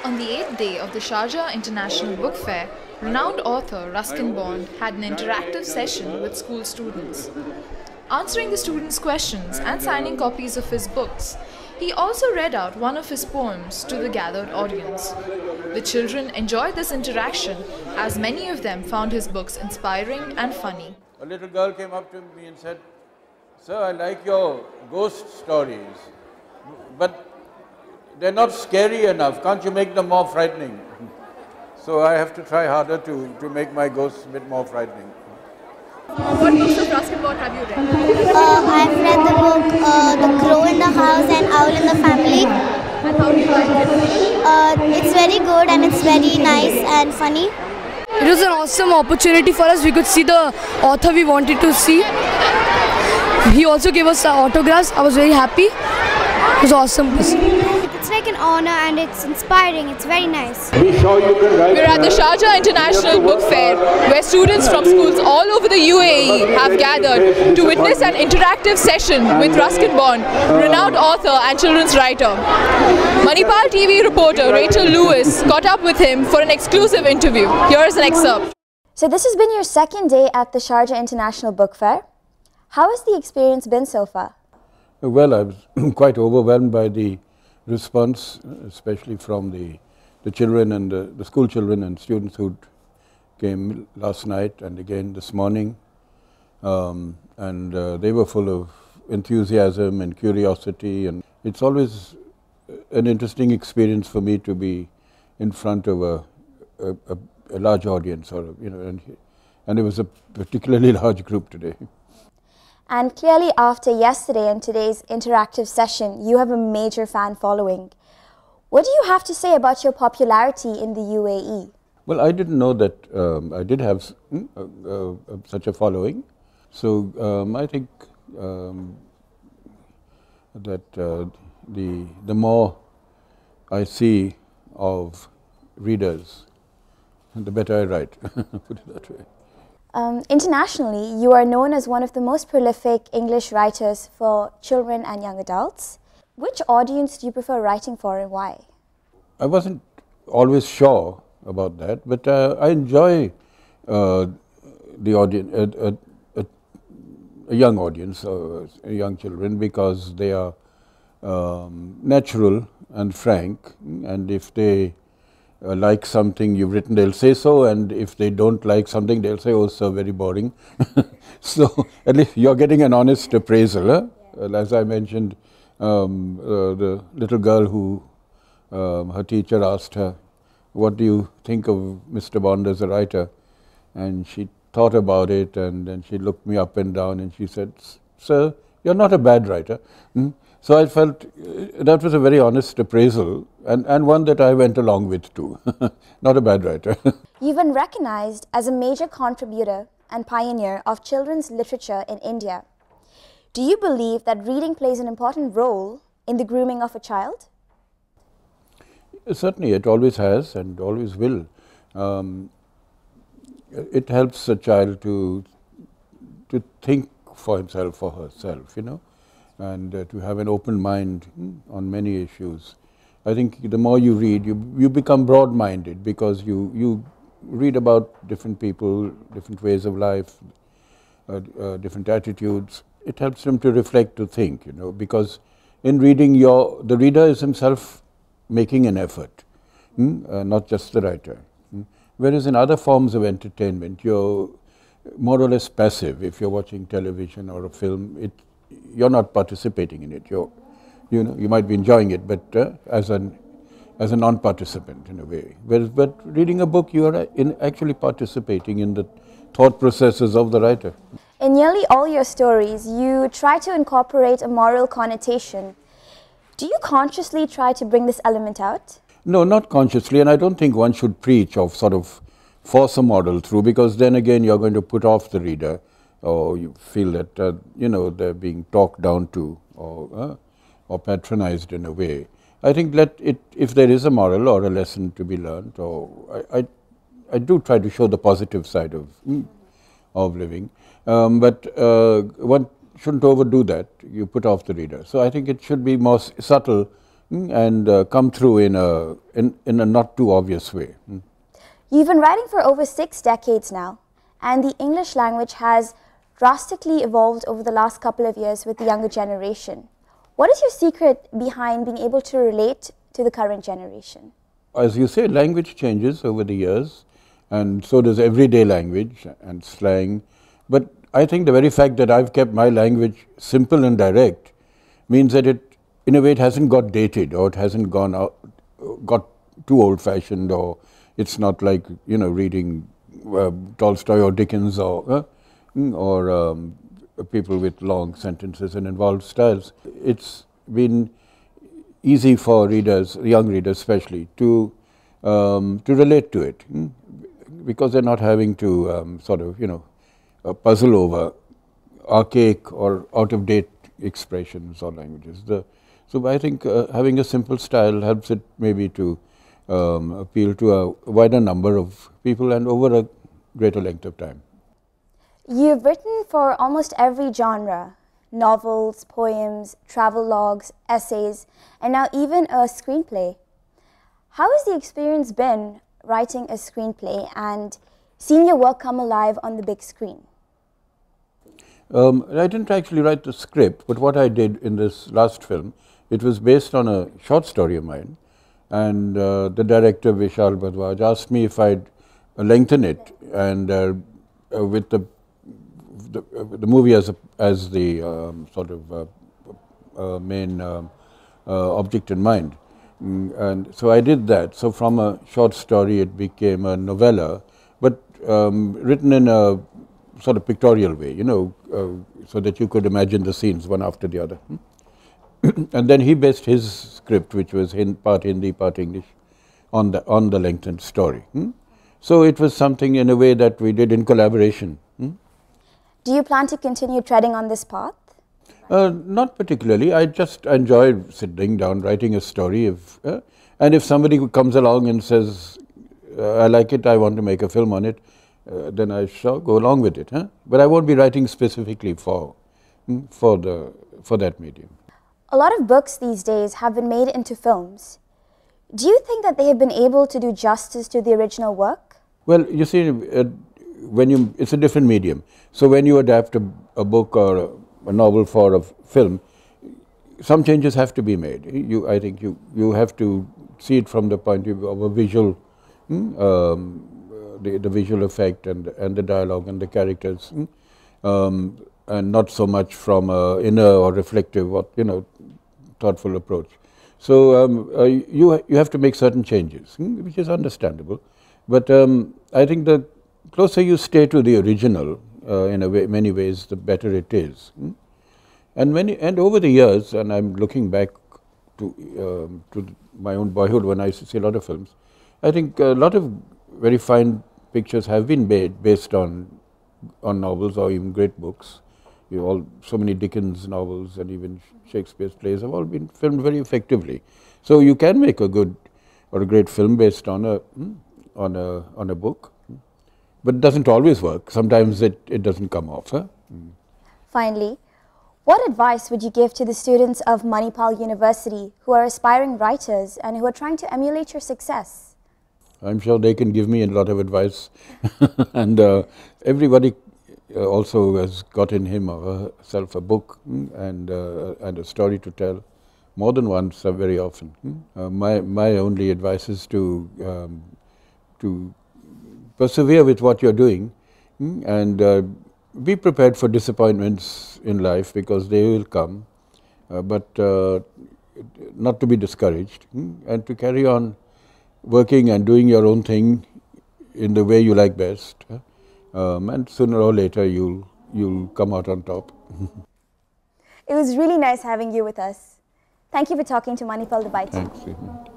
On the 8th day of the Sharjah International Book Fair, renowned author Ruskin Bond had an interactive session with school students. Answering the students' questions and signing copies of his books, he also read out one of his poems to the gathered audience. The children enjoyed this interaction as many of them found his books inspiring and funny. A little girl came up to me and said, "Sir, I like your ghost stories, but they're not scary enough. Can't you make them more frightening?" So I have to try harder to make my ghosts a bit more frightening. What books of Ruskin Bond have you read? I've read the book The Crow in the House and Owl in the Family. And how do you like it? It's very good and it's very nice and funny. It was an awesome opportunity for us. We could see the author we wanted to see. He also gave us autographs. I was very happy. It was awesome. It's like an honor and it's inspiring. It's very nice. We're at the Sharjah International Book Fair, where students from schools all over the UAE have gathered to witness an interactive session with Ruskin Bond, renowned author and children's writer. Manipal TV reporter Rachel Lewis caught up with him for an exclusive interview. Here is an excerpt. So this has been your second day at the Sharjah International Book Fair. How has the experience been so far? Well, I was quite overwhelmed by the response, especially from the children and the school children and students who came last night and again this morning. They were full of enthusiasm and curiosity, and it's always an interesting experience for me to be in front of a large audience, or and it was a particularly large group today. And clearly after yesterday and today's interactive session, you have a major fan following. What do you have to say about your popularity in the UAE? Well, I didn't know that I did have such a following. So I think that the more I see of readers, the better I write, put it that way. Internationally, you are known as one of the most prolific English writers for children and young adults. Which audience do you prefer writing for and why? I wasn't always sure about that, but I enjoy the audience, a young audience, young children, because they are natural and frank, and if they like something you've written, they'll say so, and if they don't like something, they'll say, "Oh, sir, very boring." So at least you're getting an honest appraisal. As I mentioned, the little girl who her teacher asked her, "What do you think of Mr. Bond as a writer?" And she thought about it, and then she looked me up and down and she said, "Sir, you're not a bad writer." So I felt that was a very honest appraisal, and one that I went along with too. Not a bad writer. You've been recognized as a major contributor and pioneer of children's literature in India. Do you believe that reading plays an important role in the grooming of a child? Certainly, it always has and always will. It helps a child to think for himself or herself, and to have an open mind on many issues. I think the more you read, you become broad-minded, because you read about different people, different ways of life, different attitudes. It helps them to reflect, to think, because in reading, the reader is himself making an effort, not just the writer. Whereas in other forms of entertainment, you're more or less passive. If you're watching television or a film, you're not participating in it. You might be enjoying it, but as a non-participant in a way. But reading a book, you are actually participating in the thought processes of the writer. In nearly all your stories, you try to incorporate a moral connotation. Do you consciously try to bring this element out? No, not consciously, and I don't think one should preach or sort of force a moral through, because then again you're going to put off the reader, or you feel that they're being talked down to or patronized in a way. I think if there is a moral or a lesson to be learned, or I do try to show the positive side of living, but one shouldn't overdo that. You put off the reader. So I think it should be more subtle, and come through in a not too obvious way. You've been writing for over 6 decades now, and the English language has drastically evolved over the last couple of years with the younger generation. What is your secret behind being able to relate to the current generation? As you say, language changes over the years, and so does everyday language and slang. But I think the very fact that I've kept my language simple and direct means that it, in a way, it hasn't got dated, or it hasn't got too old-fashioned, or it's not like, you know, reading Tolstoy or Dickens or people with long sentences and involved styles. It's been easy for readers, young readers especially, to relate to it, because they're not having to sort of, you know, puzzle over archaic or out-of-date expressions or languages. So I think having a simple style helps it maybe to appeal to a wider number of people and over a greater length of time. You've written for almost every genre: novels, poems, travel logs, essays, and now even a screenplay. How has the experience been writing a screenplay and seeing your work come alive on the big screen? I didn't actually write the script, but what I did in this last film, it was based on a short story of mine, and the director Vishal Bhardwaj asked me if I'd lengthen it, and with the movie as the sort of main object in mind. And so I did that. So from a short story it became a novella, but written in a sort of pictorial way, you know, so that you could imagine the scenes one after the other. And then he based his script, which was part Hindi, part English, on the lengthened story. So it was something in a way that we did in collaboration. Do you plan to continue treading on this path? Not particularly. I just enjoy sitting down, writing a story. And if somebody comes along and says, I like it, I want to make a film on it, then I shall go along with it. But I won't be writing specifically for that medium. A lot of books these days have been made into films. Do you think that they have been able to do justice to the original work? Well, you see, it's a different medium. So when you adapt a book or a novel for a film, some changes have to be made. I think you have to see it from the point of view of a visual, the visual effect and the dialogue and the characters, and not so much from a inner or reflective or, you know, thoughtful approach. So you have to make certain changes, which is understandable. But I think the closer you stay to the original, in many ways, the better it is. And over the years, and I'm looking back to my own boyhood when I used to see a lot of films, I think a lot of very fine pictures have been made based on novels or even great books. So many Dickens novels and even Shakespeare's plays have all been filmed very effectively. So you can make a good or a great film based on a book, but it doesn't always work. Sometimes it doesn't come off. Finally, what advice would you give to the students of Manipal University who are aspiring writers and who are trying to emulate your success? I'm sure they can give me a lot of advice. And everybody also has got in him or herself a book and a story to tell, more than once, very often. My only advice is to persevere with what you're doing and be prepared for disappointments in life, because they will come, but not to be discouraged, and to carry on working and doing your own thing in the way you like best, and sooner or later you'll come out on top. It was really nice having you with us. Thank you for talking to Manipal Dubai TV. Thanks.